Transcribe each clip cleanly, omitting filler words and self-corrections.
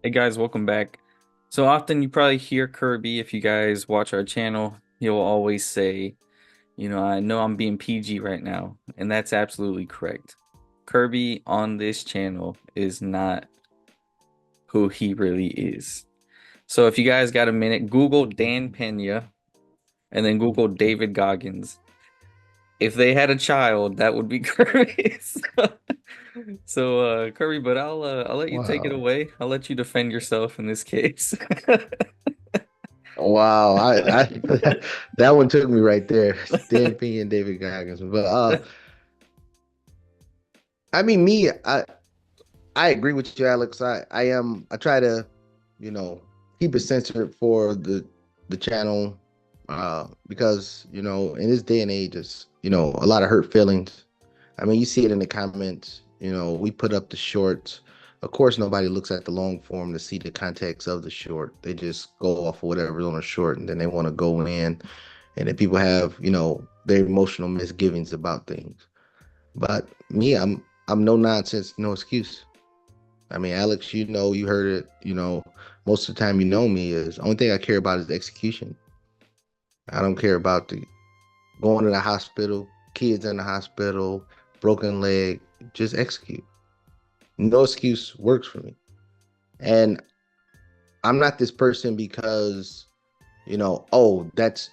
Hey guys, welcome back. So often you probably hear Kirby if you guys watch our channel. He'll always say, I know I'm being PG right now, and that's absolutely correct. Kirby on this channel is not who he really is. So if you guys got a minute, Google Dan Pena and then Google David Goggins. If they had a child, that would be Kirby. So, Kirby, but I'll let you take it Wow. away. I'll let you defend yourself in this case. Wow. I that one took me right there. Dan P and David Goggins. But I mean I agree with you, Alex. I try to, you know, keep it censored for the channel because, in this day and age it's, a lot of hurt feelings. I mean, you see it in the comments. We put up the shorts. Of course, nobody looks at the long form to see the context of the short. They just go off of whatever's on the short, and then they want to go in. And then people have, their emotional misgivings about things. But me, I'm no nonsense, no excuse. I mean, Alex, you heard it. Most of the time, me is the only thing I care about is the execution. I don't care about the going to the hospital, kids in the hospital, broken leg. Just execute. No excuse works for me. And I'm not this person because, oh, that's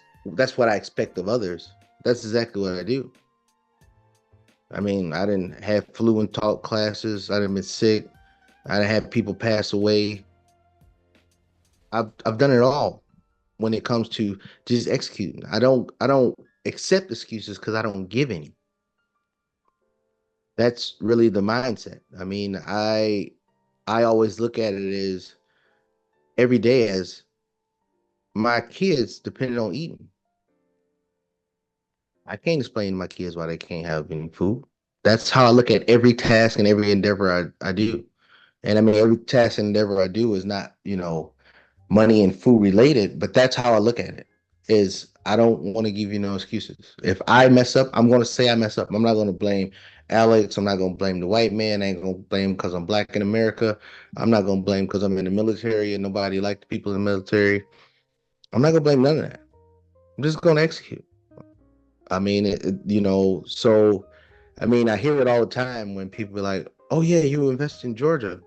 what I expect of others. That's exactly what I do. I mean, I didn't have flu and talk classes. I didn't been sick. I didn't have people pass away. I've done it all when it comes to just executing. I don't accept excuses because I don't give any. That's really the mindset. I mean, I always look at it as every day as my kids depending on eating. I can't explain to my kids why they can't have any food. That's how I look at every task and every endeavor I do. And I mean, every task and endeavor I do is not, money and food related, but that's how I look at it. Is I don't want to give you no excuses. If I mess up, I'm going to say I mess up. I'm not going to blame Alex. I'm not going to blame the white man. I ain't going to blame because I'm black in America. I'm not going to blame because I'm in the military and nobody like the people in the military. I'm not going to blame none of that. I'm just going to execute. I mean, so I mean, I hear it all the time when people be like, "Oh yeah, you invest in Georgia,"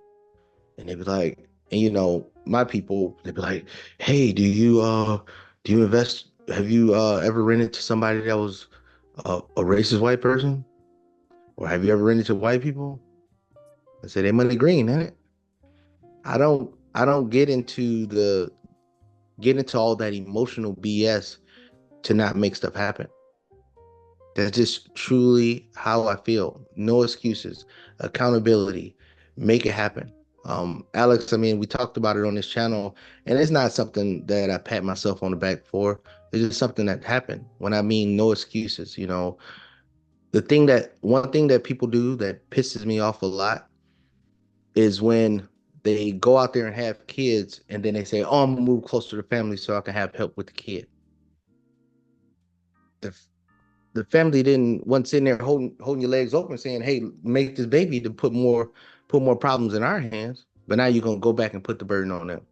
and they be like, and my people, they be like, "Hey, do you invest? Have you ever run into somebody that was a racist white person, or have you ever run into white people?" I say they money green, ain't it? I don't get into all that emotional BS to not make stuff happen. That's just truly how I feel. No excuses, accountability, make it happen. Alex, I mean, we talked about it on this channel, and it's not something that I pat myself on the back for. It's just something that happened. When I mean no excuses, one thing that people do that pisses me off a lot is when they go out there and have kids, and then they say, "Oh, I'm gonna move closer to the family so I can have help with the kid." The the family didn't wasn't sitting there holding your legs open saying, "Hey, make this baby to put more problems in our hands." But now you're gonna go back and put the burden on them.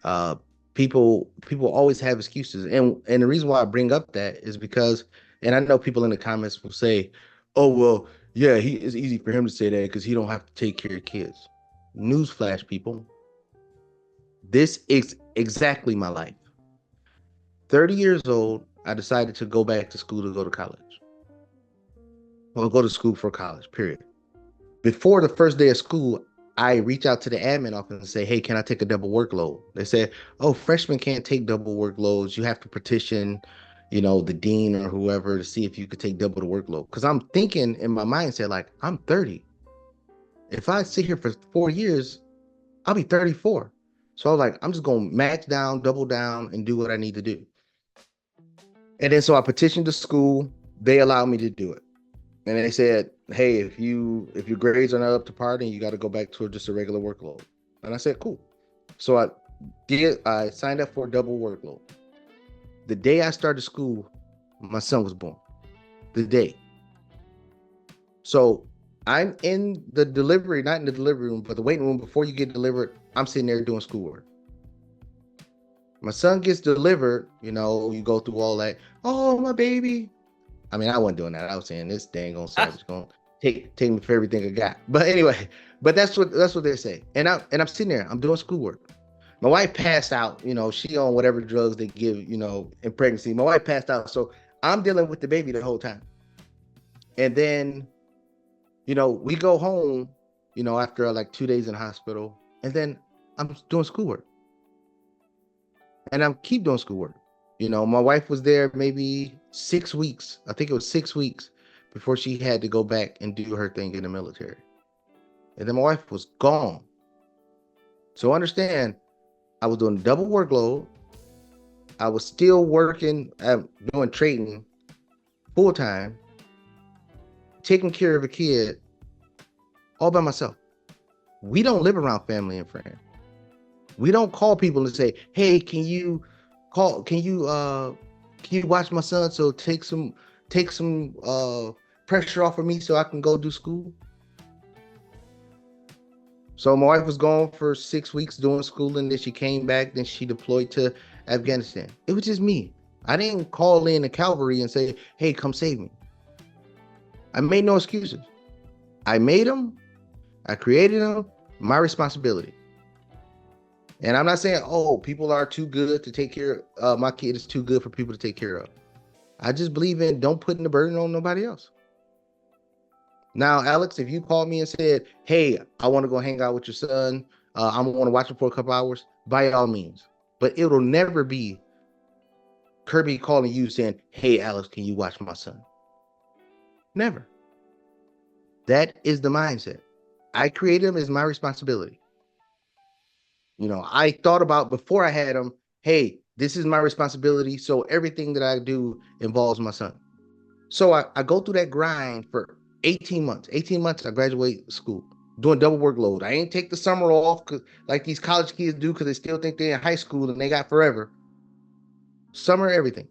Uh, people always have excuses, and the reason why I bring up that is because, and I know people in the comments will say, "Oh well, yeah, it's easy for him to say that because he don't have to take care of kids." Newsflash, people, this is exactly my life. 30 years old, I decided to go back to school to go to college. Well, go to school for college, period. Before the first day of school, I reach out to the admin office and say, "Hey, can I take a double workload?" They said, "Oh, freshmen can't take double workloads. You have to petition, the dean or whoever to see if you could take double the workload." Because I'm thinking in my mindset, like, I'm 30. If I sit here for 4 years, I'll be 34. So I was like, I'm just gonna match down, double down, and do what I need to do. And then so I petitioned the school. They allowed me to do it. And they said, "Hey, if your grades are not up to par, then you got to go back to just a regular workload." And I said, "Cool." So I signed up for a double workload. The day I started school, my son was born. The day. So I'm in the delivery, not in the delivery room, but the waiting room before you get delivered. I'm sitting there doing schoolwork. My son gets delivered, you go through all that. Oh, my baby. I mean, I wasn't doing that. I was saying this dang on savage gonna take me for everything I got. But anyway, but that's what they say. And I'm sitting there, I'm doing schoolwork. My wife passed out, she on whatever drugs they give, in pregnancy. My wife passed out. So I'm dealing with the baby the whole time. And then, we go home, after like 2 days in the hospital, and then I'm doing schoolwork. And I'm keep doing schoolwork. My wife was there maybe 6 weeks. I think it was 6 weeks before she had to go back and do her thing in the military. And then my wife was gone. So understand, I was doing double workload. I was still working, doing trading full time, taking care of a kid all by myself. We don't live around family and friends. We don't call people and say, "Hey, can you watch my son so take some pressure off of me so I can go do school?" So my wife was gone for 6 weeks doing school, and then she came back. Then she deployed to Afghanistan. It was just me. I didn't call in the cavalry and say, "Hey, come save me." I made no excuses. I made them. I created them. My responsibility. And I'm not saying, oh, people are too good to take care of. My kid is too good for people to take care of. I just believe in don't putting the burden on nobody else. Now, Alex, if you called me and said, "Hey, I want to go hang out with your son. I want to watch him for a couple hours," by all means. But it'll never be Kirby calling you saying, "Hey, Alex, can you watch my son?" Never. That is the mindset. I created him as my responsibility. I thought about before I had him, hey, this is my responsibility. So everything that I do involves my son. So I go through that grind for 18 months. 18 months, I graduate school, doing double workload. I ain't take the summer off like these college kids do because they still think they're in high school and they got forever. Summer, everything.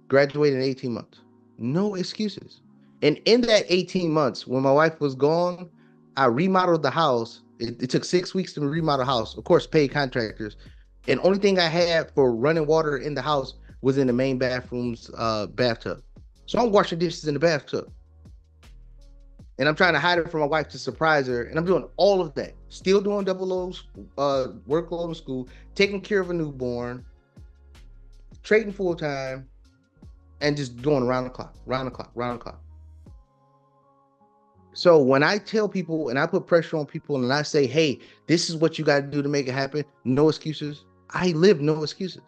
Graduated in 18 months. No excuses. And in that 18 months, when my wife was gone, I remodeled the house. It took 6 weeks to remodel the house. Of course, paid contractors. And only thing I had for running water in the house was in the main bathroom's bathtub. So I'm washing dishes in the bathtub. And I'm trying to hide it from my wife to surprise her. And I'm doing all of that. Still doing double loads, workload in school, taking care of a newborn, trading full time, and just doing round the clock, round the clock, round the clock. So when I tell people and I put pressure on people and I say, "Hey, this is what you got to do to make it happen," no excuses. I live no excuses.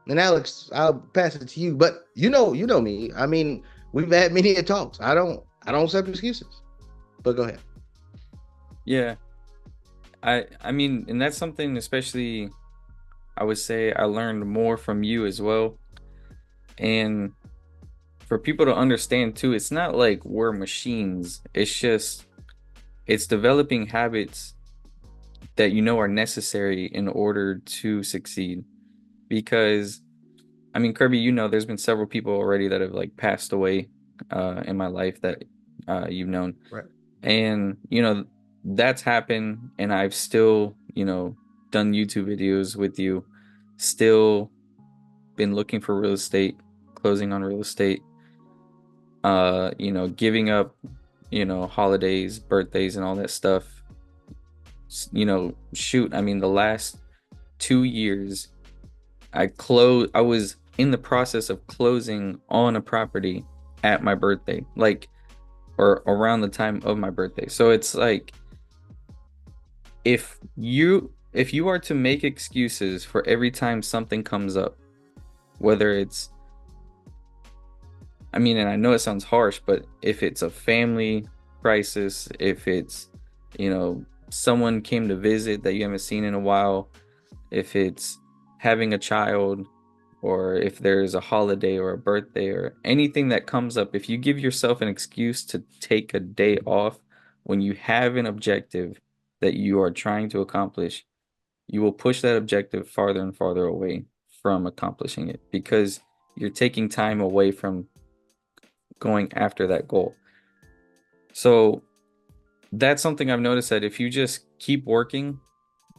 And Alex, I'll pass it to you. But you know me. I mean, we've had many talks. I don't accept excuses. But go ahead. Yeah. I mean, and that's something especially I would say I learned more from you as well. And for people to understand too, it's not like we're machines. It's just it's developing habits that you know are necessary in order to succeed. Because I mean, Kirby, there's been several people already that have like passed away in my life that you've known. Right. And that's happened and I've still, done YouTube videos with you, still been looking for real estate, closing on real estate, giving up, holidays, birthdays and all that stuff. Shoot, I mean the last 2 years I was in the process of closing on a property at my birthday, like or around the time of my birthday. So it's like if you are to make excuses for every time something comes up, whether it's I mean, and I know it sounds harsh, but if it's a family crisis, if it's, someone came to visit that you haven't seen in a while, if it's having a child, or if there's a holiday or a birthday or anything that comes up, if you give yourself an excuse to take a day off when you have an objective that you are trying to accomplish, you will push that objective farther and farther away from accomplishing it because you're taking time away from going after that goal. So that's something I've noticed that if you just keep working,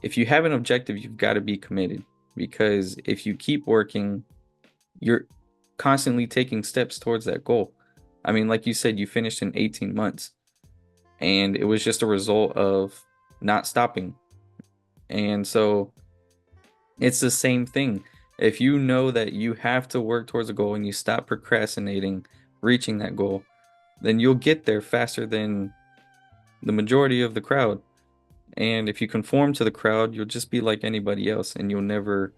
if you have an objective, you've got to be committed because if you keep working, you're constantly taking steps towards that goal. I mean, like you said, you finished in 18 months and it was just a result of not stopping. And so it's the same thing. If you know that you have to work towards a goal and you stop procrastinating reaching that goal, then you'll get there faster than the majority of the crowd. And if you conform to the crowd, you'll just be like anybody else and you'll never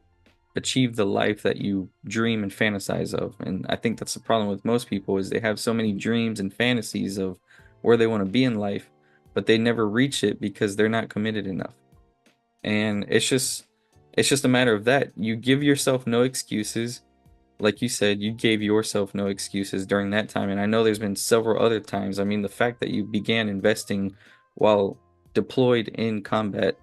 achieve the life that you dream and fantasize of. And I think that's the problem with most people is they have so many dreams and fantasies of where they want to be in life, but they never reach it because they're not committed enough. And it's just a matter of that. You give yourself no excuses. Like you said, you gave yourself no excuses during that time. And I know there's been several other times. I mean, the fact that you began investing while deployed in combat,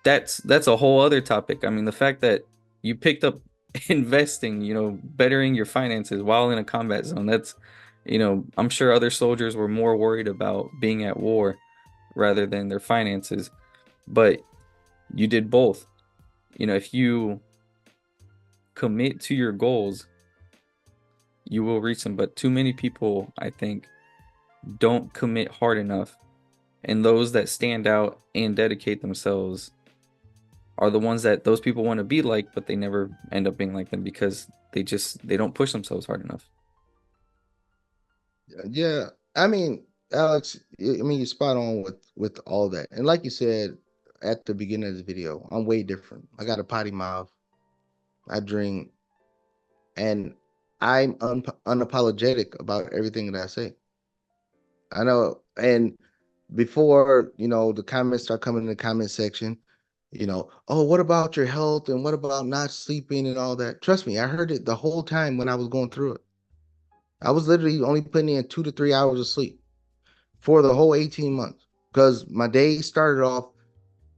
that's a whole other topic. I mean, the fact that you picked up investing, bettering your finances while in a combat zone, I'm sure other soldiers were more worried about being at war rather than their finances. But you did both. If you commit to your goals, you will reach them. But too many people, I think, don't commit hard enough. And those that stand out and dedicate themselves are the ones that those people want to be like, but they never end up being like them because they don't push themselves hard enough. Yeah, I mean, Alex, I mean, you're spot on with all that. And like you said at the beginning of the video, I'm way different. I got a potty mouth. I drink, and I'm unapologetic about everything that I say. I know, and before the comments start coming in the comment section, oh, what about your health and what about not sleeping and all that? Trust me, I heard it the whole time when I was going through it. I was literally only putting in 2 to 3 hours of sleep for the whole 18 months because my day started off.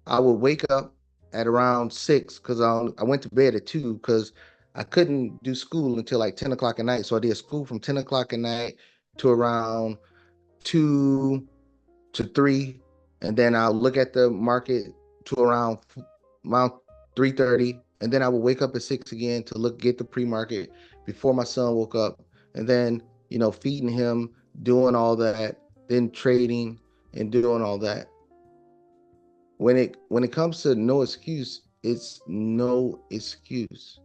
I would wake up at around 6 because I went to bed at 2 because I couldn't do school until like 10 o'clock at night. So I did school from 10 o'clock at night to around 2 to 3, and then I'll look at the market to around 3:30, and then I will wake up at 6 again to get the pre-market before my son woke up, and then feeding him, doing all that, then trading and doing all that. When it comes to no excuse, it's no excuse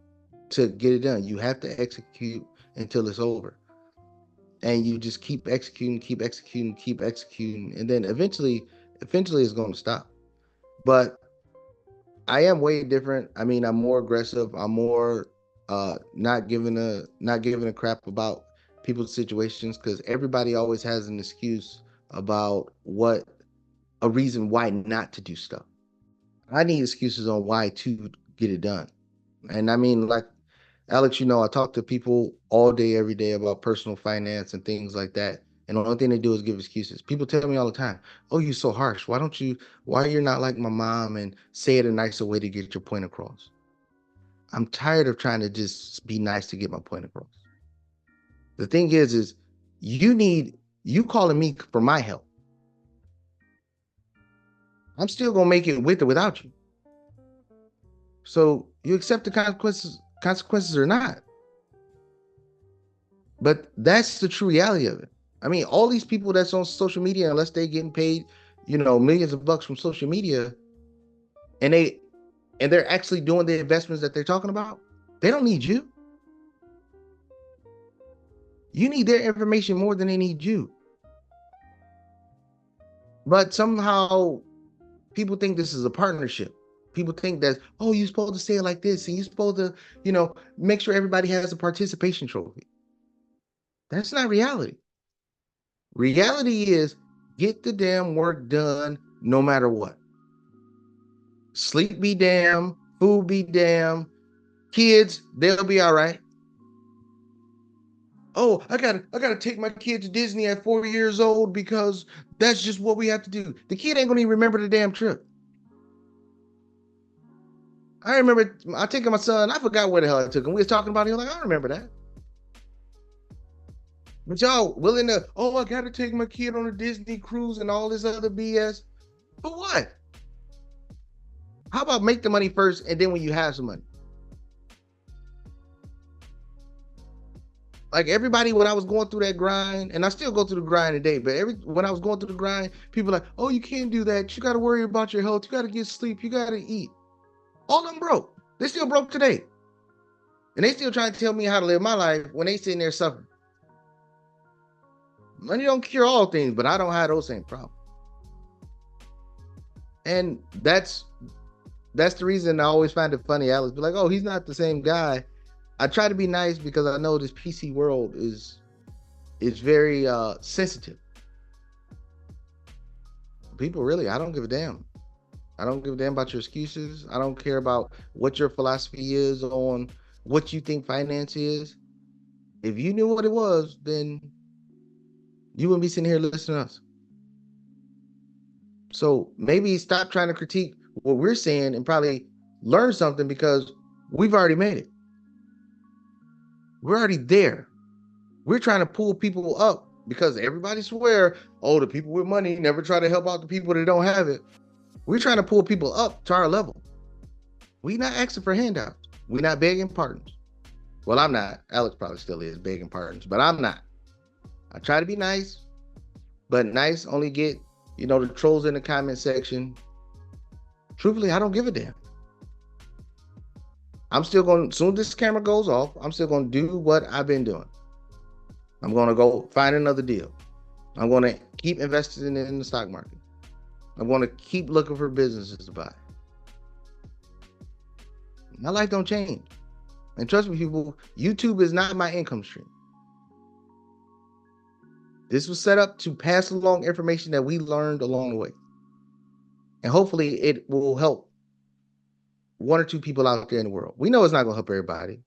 to get it done. You have to execute until it's over. And you just keep executing, keep executing, keep executing, and then eventually it's going to stop. But I am way different. I mean, I'm more aggressive. I'm more not giving a crap about people's situations because everybody always has an excuse about what a reason why not to do stuff. I need excuses on why to get it done. And I mean, like Alex, I talk to people all day, every day about personal finance and things like that. And the only thing they do is give excuses. People tell me all the time, "Oh, you're so harsh. Why you're not like my mom and say it a nicer way to get your point across?" I'm tired of trying to just be nice to get my point across. The thing is you calling me for my help. I'm still gonna make it with or without you. So you accept the consequences or not. But that's the true reality of it. I mean, all these people that's on social media, unless they're getting paid, millions of bucks from social media, and they're actually doing the investments that they're talking about, they don't need you. You need their information more than they need you. But somehow people think this is a partnership. People think that, oh, you're supposed to say it like this, and you're supposed to, make sure everybody has a participation trophy. That's not reality. Reality is get the damn work done no matter what. Sleep be damn, food be damn, kids, they'll be all right. Oh, I gotta take my kid to Disney at 4 years old because that's just what we have to do. The kid ain't gonna even remember the damn trip. I remember I taking my son, I forgot where the hell I took him. We was talking about it, he was like, I remember that. But y'all willing to, oh, I gotta take my kid on a Disney cruise and all this other BS. For what? How about make the money first and then when you have some money? Like everybody, when I was going through that grind, and I still go through the grind today, but when I was going through the grind, people like, oh, you can't do that. You got to worry about your health. You got to get sleep. You got to eat. All of them broke. They still broke today. And they still trying to tell me how to live my life when they sitting there suffering. Money don't cure all things, but I don't have those same problems. And that's the reason I always find it funny. Alex be like, oh, he's not the same guy. I try to be nice because I know this PC world is very sensitive. People really, I don't give a damn. I don't give a damn about your excuses. I don't care about what your philosophy is on what you think finance is. If you knew what it was, then you wouldn't be sitting here listening to us. So maybe stop trying to critique what we're saying and probably learn something because we've already made it. We're already there. We're trying to pull people up because everybody swear, oh, the people with money never try to help out the people that don't have it. We're trying to pull people up to our level. We're not asking for handouts. We're not begging pardons. Well, I'm not. Alex probably still is begging pardons, but I'm not. I try to be nice, but nice only get, the trolls in the comment section. Truthfully, I don't give a damn. I'm still going, as soon as this camera goes off, I'm still going to do what I've been doing. I'm going to go find another deal. I'm going to keep investing in the stock market. I'm going to keep looking for businesses to buy. My life don't change. And trust me, people, YouTube is not my income stream. This was set up to pass along information that we learned along the way. And hopefully it will help one or two people out there in the world. We know it's not going to help everybody.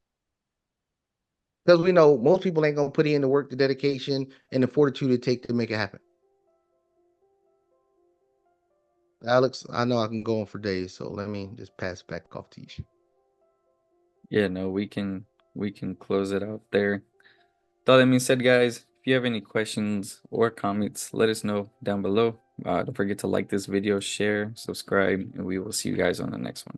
Because we know most people ain't going to put in the work, the dedication, and the fortitude it takes to make it happen. Alex, I know I can go on for days, so let me just pass it back off to you. Yeah, no, we can close it out there. With all that being said, guys, if you have any questions or comments, let us know down below. Don't forget to like this video, share, subscribe, and we will see you guys on the next one.